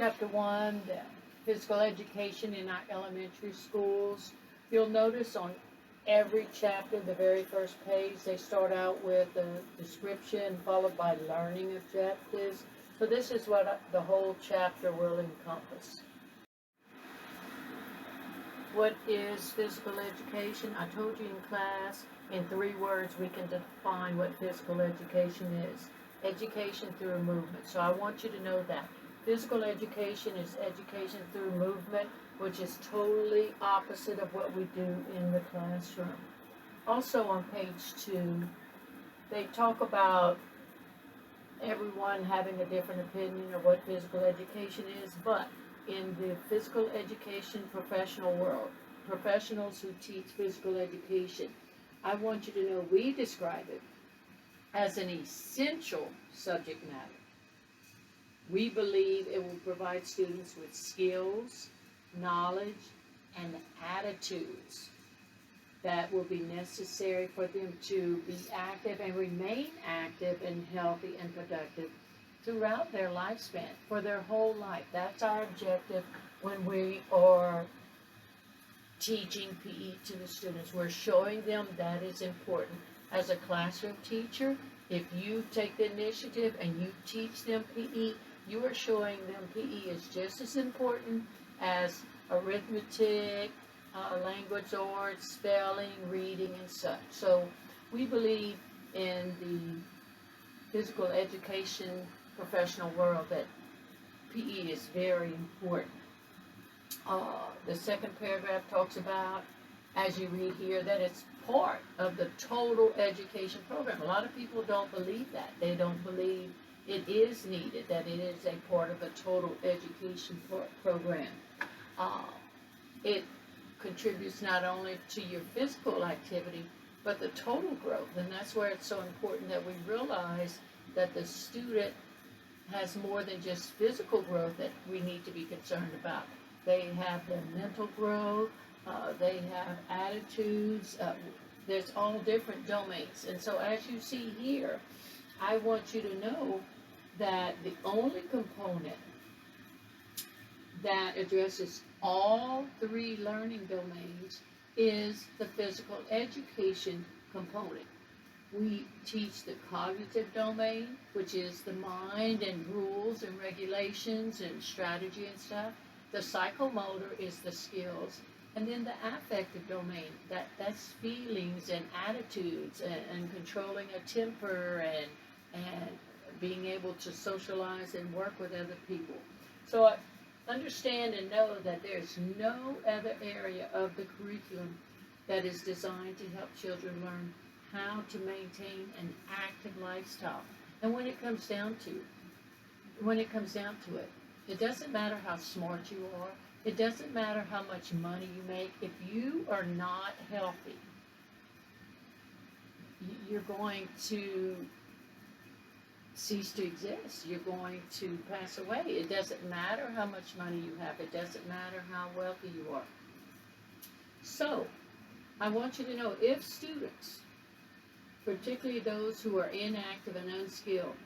Chapter 1, the physical education in our elementary schools. You'll notice on every chapter, the very first page, they start out with a description followed by learning objectives. So this is what the whole chapter will encompass. What is physical education? I told you in class, in 3 words, we can define what physical education is. Education through movement. So I want you to know that. Physical education is education through movement, which is totally opposite of what we do in the classroom. Also on page 2, they talk about everyone having a different opinion of what physical education is, but in the physical education professional world, professionals who teach physical education, I want you to know we describe it as an essential subject matter. We believe it will provide students with skills, knowledge, and attitudes that will be necessary for them to be active and remain active and healthy and productive throughout their lifespan, for their whole life. That's our objective when we are teaching PE to the students. We're showing them that is important. As a classroom teacher, if you take the initiative and you teach them PE, you are showing them PE is just as important as arithmetic, language arts, spelling, reading, and such. So we believe in the physical education professional world that PE is very important. The second paragraph talks about, as you read here, that it's part of the total education program. A lot of people don't believe that. They don't believe it is needed, that it is a part of the total education program. It contributes not only to your physical activity, but the total growth. And that's where it's so important that we realize that the student has more than just physical growth that we need to be concerned about. They have their mental growth, they have attitudes, there's all different domains. And so as you see here, I want you to know that the only component that addresses all 3 learning domains is the physical education component. We teach the cognitive domain, which is the mind and rules and regulations and strategy and stuff. The psychomotor is the skills. And then the affective domain, that's feelings and attitudes and controlling a temper and being able to socialize and work with other people. So understand and know that there's no other area of the curriculum that is designed to help children learn how to maintain an active lifestyle. And when it comes down to it, it doesn't matter how smart you are. It doesn't matter how much money you make. If you are not healthy, you're going to cease to exist. You're going to pass away. It doesn't matter how much money you have. It doesn't matter how wealthy you are. So, I want you to know, if students, particularly those who are inactive and unskilled,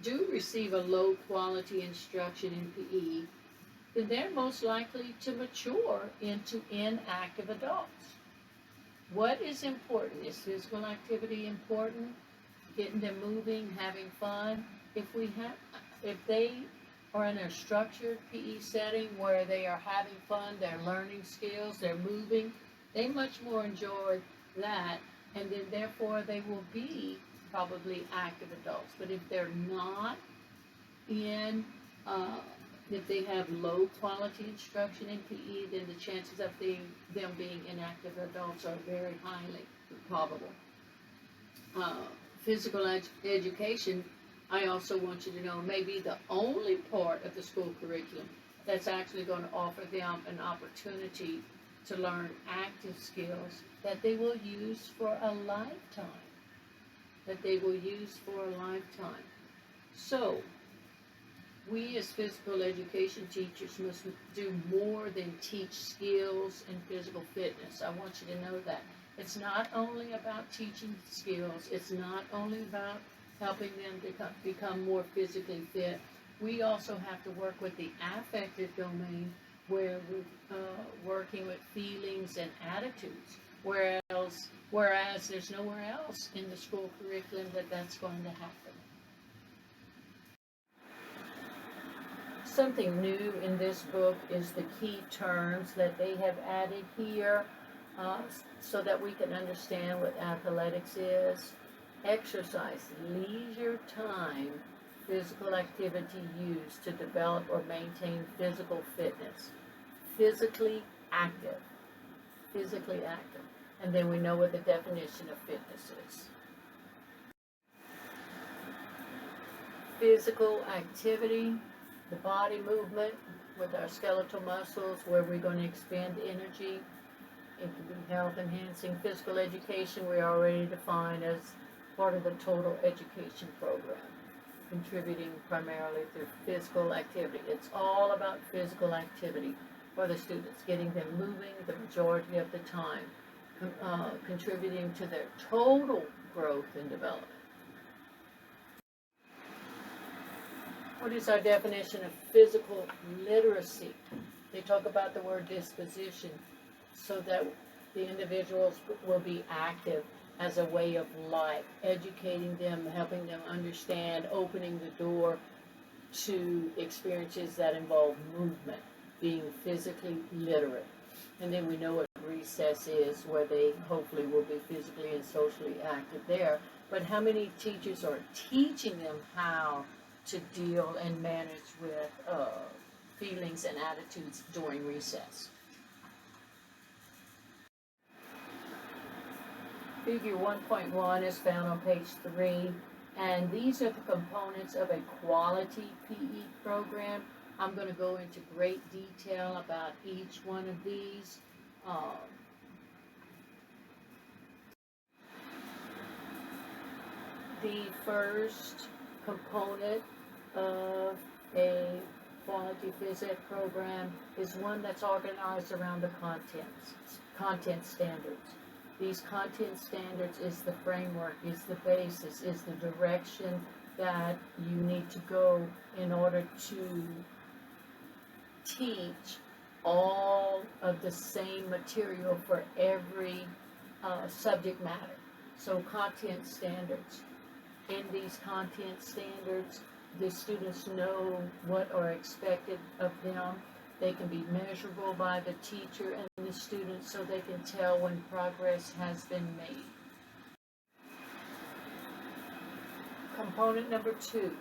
do receive a low quality instruction in PE, then they're most likely to mature into inactive adults. What is important? Is physical activity important? Getting them moving, having fun? If they are in a structured PE setting where they are having fun, they're learning skills, they're moving, they much more enjoy that, and then therefore they will be probably active adults. But if they're not if they have low quality instruction in PE, then the chances of them being inactive adults are very highly probable. Physical education, I also want you to know, may be the only part of the school curriculum that's actually going to offer them an opportunity to learn active skills that they will use for a lifetime. So, we as physical education teachers must do more than teach skills and physical fitness. I want you to know that. It's not only about teaching skills. It's not only about helping them to become more physically fit. We also have to work with the affective domain, where we're working with feelings and attitudes, whereas there's nowhere else in the school curriculum that that's going to happen. Something new in this book is the key terms that they have added here, uh, so that we can understand what athletics is. Exercise, leisure time, physical activity used to develop or maintain physical fitness. Physically active, physically active. And then we know what the definition of fitness is. Physical activity, the body movement with our skeletal muscles, where we're going to expend energy. It can be health enhancing. Physical education we already defined as part of the total education program, contributing primarily through physical activity. It's all about physical activity for the students, getting them moving the majority of the time, contributing to their total growth and development. What is our definition of physical literacy? They talk about the word disposition, so that the individuals will be active as a way of life, educating them, helping them understand, opening the door to experiences that involve movement, being physically literate. And then we know what recess is, where they hopefully will be physically and socially active there. But how many teachers are teaching them how to deal and manage with feelings and attitudes during recess? Figure 1.1 is found on page 3, and these are the components of a quality PE program. I'm going to go into great detail about each one of these. The first component of a quality phys ed program is one that's organized around the content standards. These content standards is the framework, is the basis, is the direction that you need to go in order to teach all of the same material for every subject matter. So content standards. In these content standards, the students know what are expected of them. They can be measurable by the teacher and the students, so they can tell when progress has been made. Component number 2.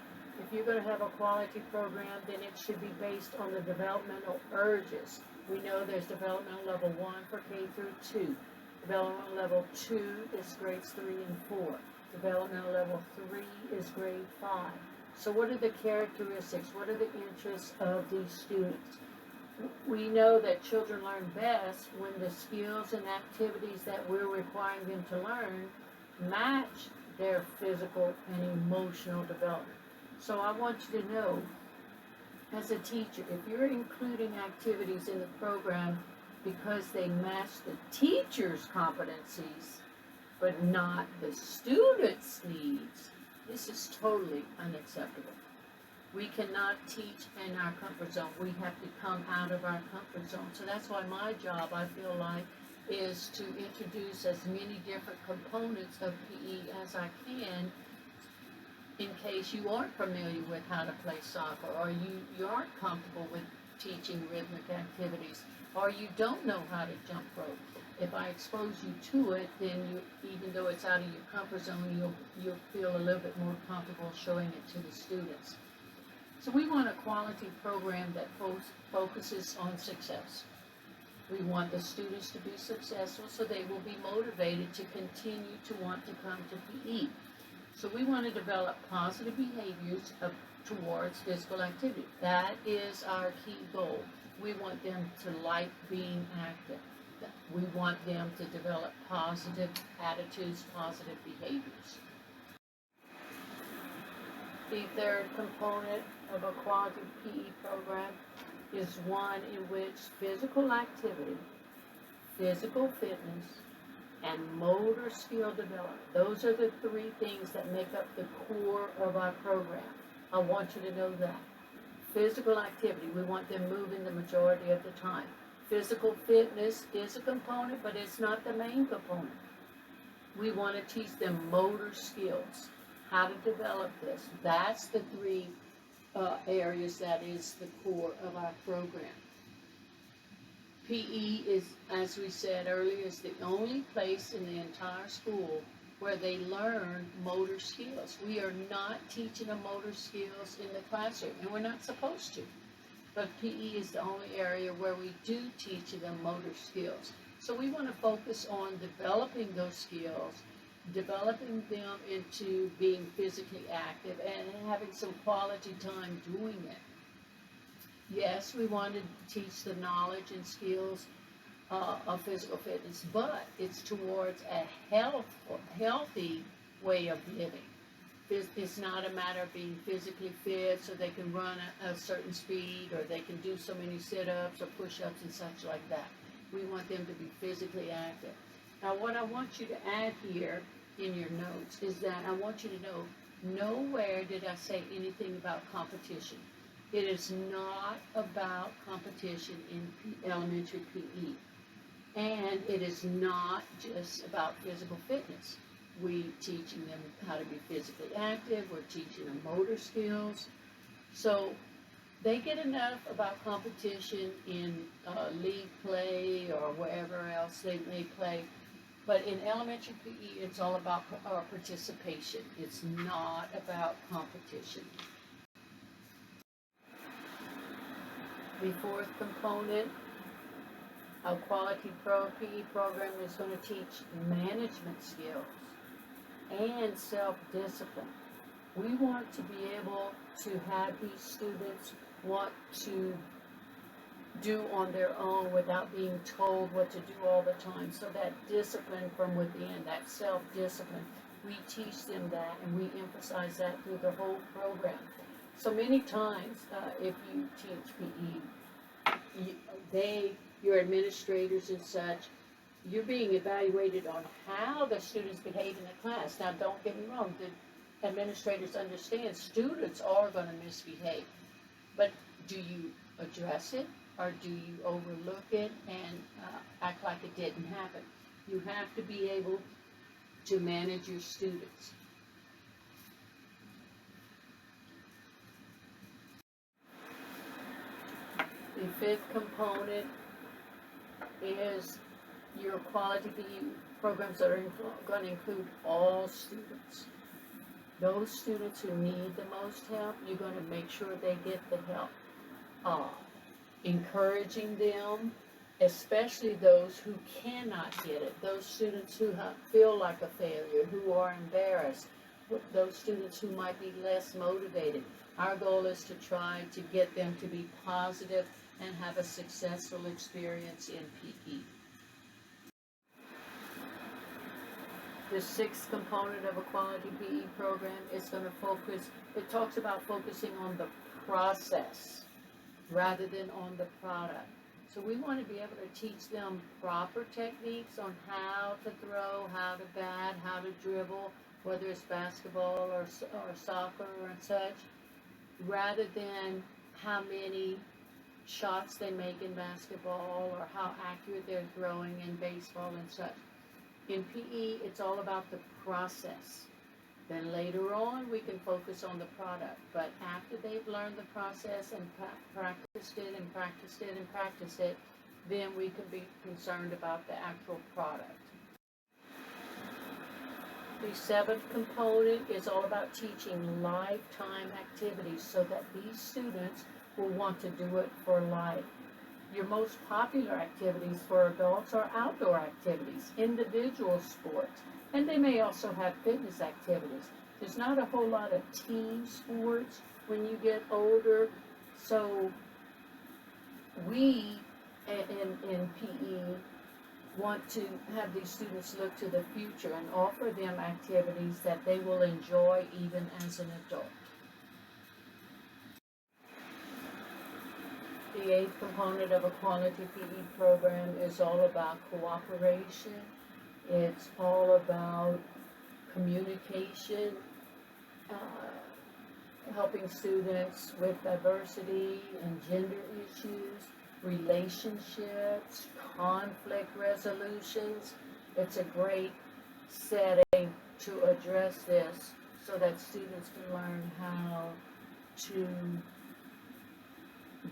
If you're going to have a quality program, then it should be based on the developmental urges. We know there's developmental level 1 for K through 2. Developmental level 2 is grades 3 and 4. Developmental level 3 is grade 5. So what are the characteristics? What are the interests of these students? We know that children learn best when the skills and activities that we're requiring them to learn match their physical and emotional development. So I want you to know, as a teacher, if you're including activities in the program because they match the teacher's competencies but not the student's needs, this is totally unacceptable. We cannot teach in our comfort zone. We have to come out of our comfort zone. So that's why my job, I feel like, is to introduce as many different components of PE as I can, in case you aren't familiar with how to play soccer, or you aren't comfortable with teaching rhythmic activities, or you don't know how to jump rope. If I expose you to it, then even though it's out of your comfort zone, you'll feel a little bit more comfortable showing it to the students. So we want a quality program that focuses on success. We want the students to be successful, so they will be motivated to continue to want to come to PE. So we want to develop positive behaviors towards physical activity. That is our key goal. We want them to like being active. We want them to develop positive attitudes, positive behaviors. The third component of a quality PE program is one in which physical activity, physical fitness, and motor skill development, those are the 3 things that make up the core of our program. I want you to know that. Physical activity, we want them moving the majority of the time. Physical fitness is a component, but it's not the main component. We want to teach them motor skills, how to develop this. That's the three areas that is the core of our program. PE is, as we said earlier, is the only place in the entire school where they learn motor skills. We are not teaching them motor skills in the classroom, and we're not supposed to. But PE is the only area where we do teach them motor skills. So we want to focus on developing those skills, developing them into being physically active and having some quality time doing it. Yes, we want to teach the knowledge and skills of physical fitness, but it's towards a healthy way of living. It's not a matter of being physically fit so they can run a certain speed or they can do so many sit-ups or push-ups and such like that. We want them to be physically active. Now, what I want you to add here in your notes is that I want you to know, nowhere did I say anything about competition. It is not about competition in elementary PE. And it is not just about physical fitness. We're teaching them how to be physically active. We're teaching them motor skills. So they get enough about competition in league play or wherever else they may play. But in elementary PE, it's all about participation. It's not about competition. The fourth component of Quality Pro PE program is going to teach management skills and self-discipline. We want to be able to have these students want to do on their own without being told what to do all the time. So that discipline from within, that self-discipline, we teach them that and we emphasize that through the whole program. So many times, if you teach PE, your administrators and such, you're being evaluated on how the students behave in the class. Now, don't get me wrong, the administrators understand students are going to misbehave, but do you address it or do you overlook it and act like it didn't happen? You have to be able to manage your students. The fifth component is your quality PE programs that are going to include all students. Those students who need the most help, you're going to make sure they get the help. Encouraging them, especially those who cannot get it, those students who feel like a failure, who are embarrassed, those students who might be less motivated. Our goal is to try to get them to be positive and have a successful experience in PE. The sixth component of a quality PE program is going to focus, it talks about focusing on the process rather than on the product. So we want to be able to teach them proper techniques on how to throw, how to bat, how to dribble, whether it's basketball or soccer or such, rather than how many shots they make in basketball or how accurate they're throwing in baseball and such. In PE, it's all about the process. Then later on, we can focus on the product. But after they've learned the process and practiced it and practiced it and practiced it, then we can be concerned about the actual product. The seventh component is all about teaching lifetime activities so that these students will want to do it for life. Your most popular activities for adults are outdoor activities, individual sports, and they may also have fitness activities. There's not a whole lot of team sports when you get older, so we in PE want to have these students look to the future and offer them activities that they will enjoy even as an adult. The eighth component of a quality PE program is all about cooperation. It's all about communication helping students with diversity and gender issues, relationships, conflict resolutions. It's a great setting to address this so that students can learn how to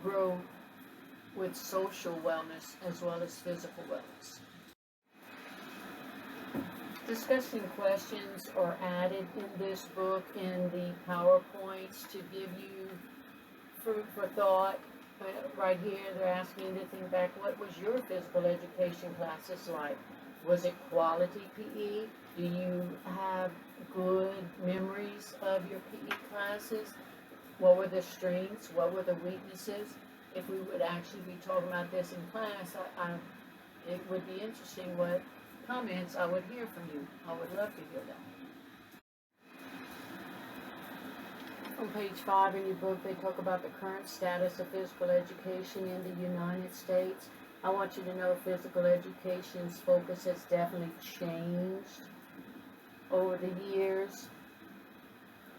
grow with social wellness as well as physical wellness. Discussion questions are added in this book in the PowerPoints to give you food for thought. Right here, they're asking you to think back, what was your physical education classes like? Was it quality PE? Do you have good memories of your PE classes? What were the strengths? What were the weaknesses? If we would actually be talking about this in class, it would be interesting what comments I would hear from you. I would love to hear that. On page 5 in your book, they talk about the current status of physical education in the United States. I want you to know physical education's focus has definitely changed over the years.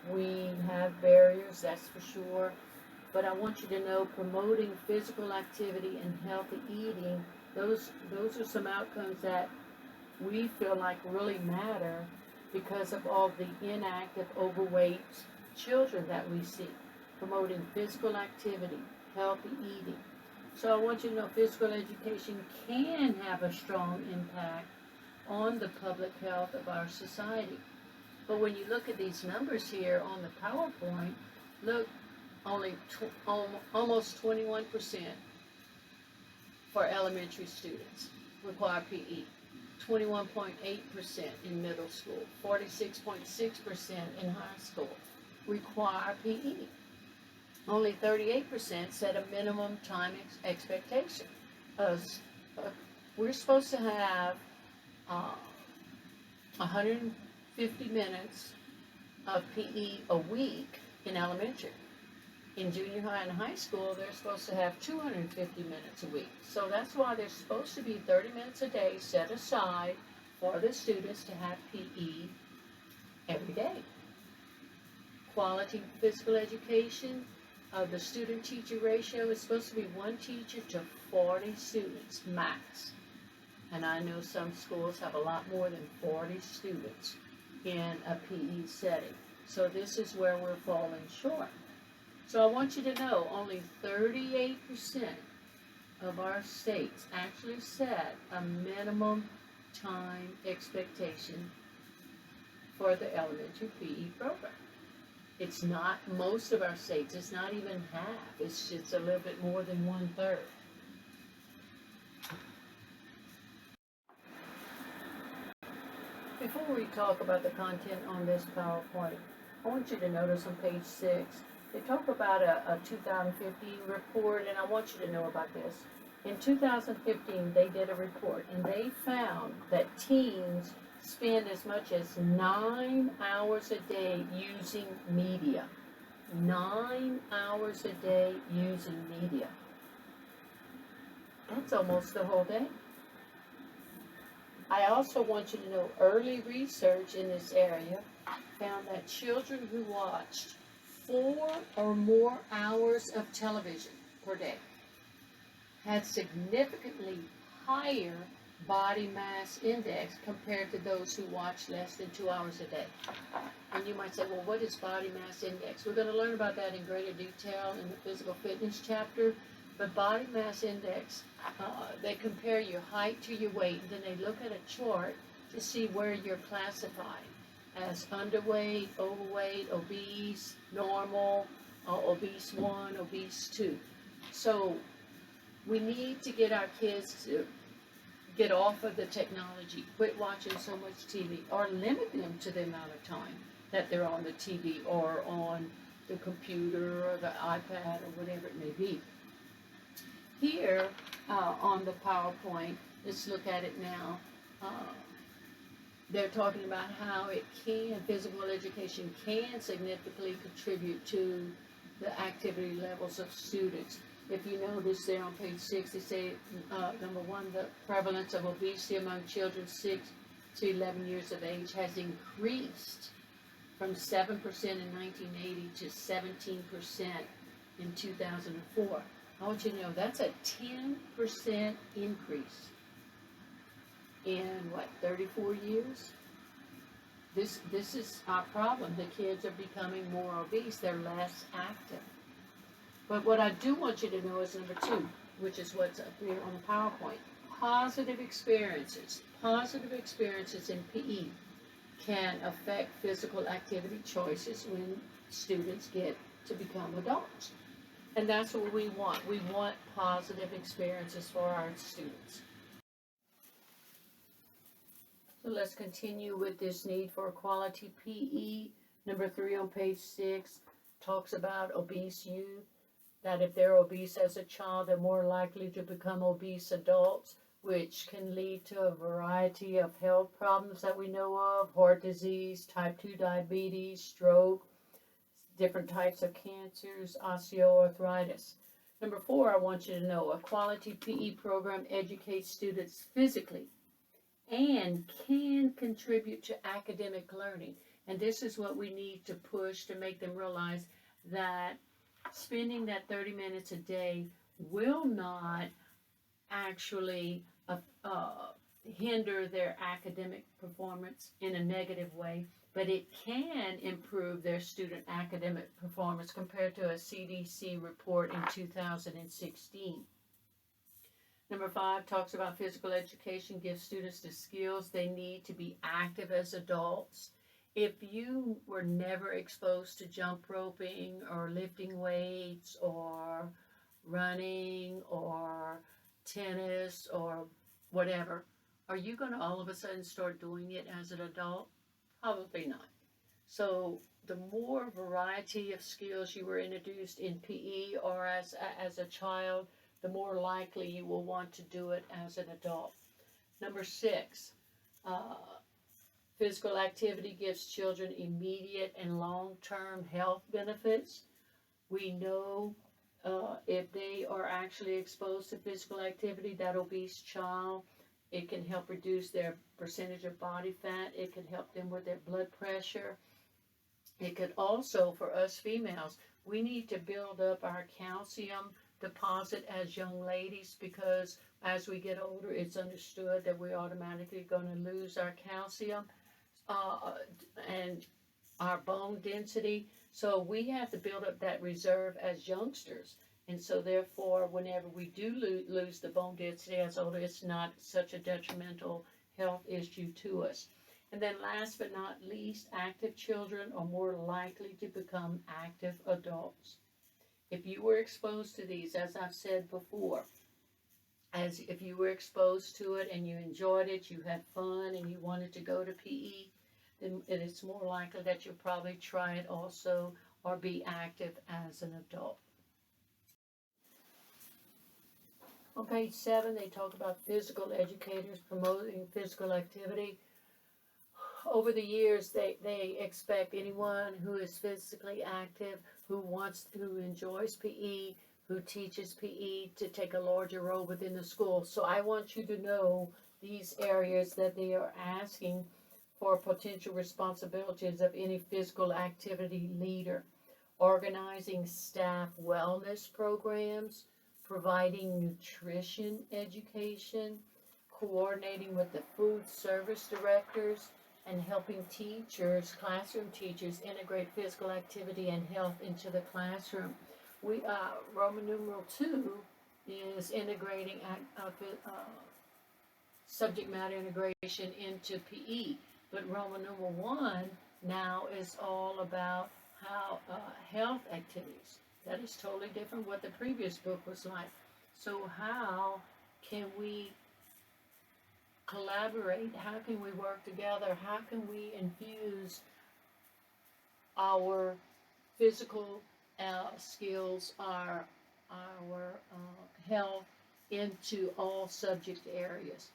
We have barriers, that's for sure. But I want you to know promoting physical activity and healthy eating, those are some outcomes that we feel like really matter because of all the inactive, overweight children that we see. Promoting physical activity, healthy eating. So I want you to know physical education can have a strong impact on the public health of our society. But when you look at these numbers here on the PowerPoint, look, only almost 21% for elementary students require PE. 21.8% in middle school, 46.6% in high school require PE. Only 38% set a minimum time expectation. We're supposed to have 150 minutes of PE a week in elementary. In junior high and high school, they're supposed to have 250 minutes a week. So that's why there's supposed to be 30 minutes a day set aside for the students to have PE every day. Quality physical education, the student-teacher ratio is supposed to be 1 teacher to 40 students, max. And I know some schools have a lot more than 40 students in a PE setting. So this is where we're falling short. So I want you to know only 38% of our states actually set a minimum time expectation for the elementary PE program. It's not most of our states, it's not even half, it's just a little bit more than 1/3. Before we talk about the content on this PowerPoint, I want you to notice on page 6, they talk about a 2015 report, and I want you to know about this. In 2015, they did a report, and they found that teens spend as much as 9 hours a day using media. 9 hours a day using media. That's almost the whole day. I also want you to know early research in this area found that children who watched 4 or more hours of television per day had significantly higher body mass index compared to those who watched less than 2 hours a day. And you might say, well, what is body mass index? We're going to learn about that in greater detail in the physical fitness chapter. But body mass index, they compare your height to your weight, and then they look at a chart to see where you're classified as underweight, overweight, obese, normal, obese 1, obese 2. So we need to get our kids to get off of the technology, quit watching so much TV, or limit them to the amount of time that they're on the TV or on the computer or the iPad or whatever it may be. Here on the PowerPoint, let's look at it now. They're talking about how physical education can significantly contribute to the activity levels of students. If you notice there on page 6, they say, number 1, the prevalence of obesity among children 6 to 11 years of age has increased from 7% in 1980 to 17% in 2004. I want you to know that's a 10% increase in what, 34 years? This is our problem. The kids are becoming more obese. They're less active. But what I do want you to know is number 2, which is what's up here on the PowerPoint. Positive experiences. Positive experiences in PE can affect physical activity choices when students get to become adults. And that's what we want. We want positive experiences for our students. So let's continue with this need for quality PE. Number 3 on page 6 talks about obese youth, that if they're obese as a child, they're more likely to become obese adults, which can lead to a variety of health problems that we know of: heart disease, type 2 diabetes, stroke, different types of cancers, osteoarthritis. Number 4, I want you to know a quality PE program educates students physically and can contribute to academic learning. And this is what we need to push to make them realize that spending that 30 minutes a day will not actually hinder their academic performance in a negative way, but it can improve their student academic performance compared to a CDC report in 2016. Number 5 talks about physical education gives students the skills they need to be active as adults. If you were never exposed to jump roping or lifting weights or running or tennis or whatever, are you going to all of a sudden start doing it as an adult? Probably not. So the more variety of skills you were introduced in PE or as a child, the more likely you will want to do it as an adult. Number 6, physical activity gives children immediate and long-term health benefits. We know if they are actually exposed to physical activity, that obese child, it can help reduce their percentage of body fat. It can help them with their blood pressure. It could also, for us females, we need to build up our calcium deposit as young ladies, because as we get older, it's understood that we're automatically going to lose our calcium and our bone density. So we have to build up that reserve as youngsters. And so therefore, whenever we do lose the bone density as older, it's not such a detrimental health issue to us. And then last but not least, active children are more likely to become active adults. If you were exposed to these, as I've said before, as if you were exposed to it and you enjoyed it, you had fun, and you wanted to go to PE, then it's more likely that you'll probably try it also or be active as an adult. On page 7, they talk about physical educators promoting physical activity. Over the years, they expect anyone who is physically active, who enjoys PE, who teaches PE, to take a larger role within the school. So I want you to know these areas that they are asking for potential responsibilities of any physical activity leader: organizing staff wellness programs, providing nutrition education, coordinating with the food service directors, and helping teachers, classroom teachers, integrate physical activity and health into the classroom. Roman numeral 2 is integrating subject matter integration into PE, but Roman numeral 1 now is all about how health activities. That is totally different what the previous book was like. So how can we collaborate? How can we work together? How can we infuse our physical skills, our health into all subject areas?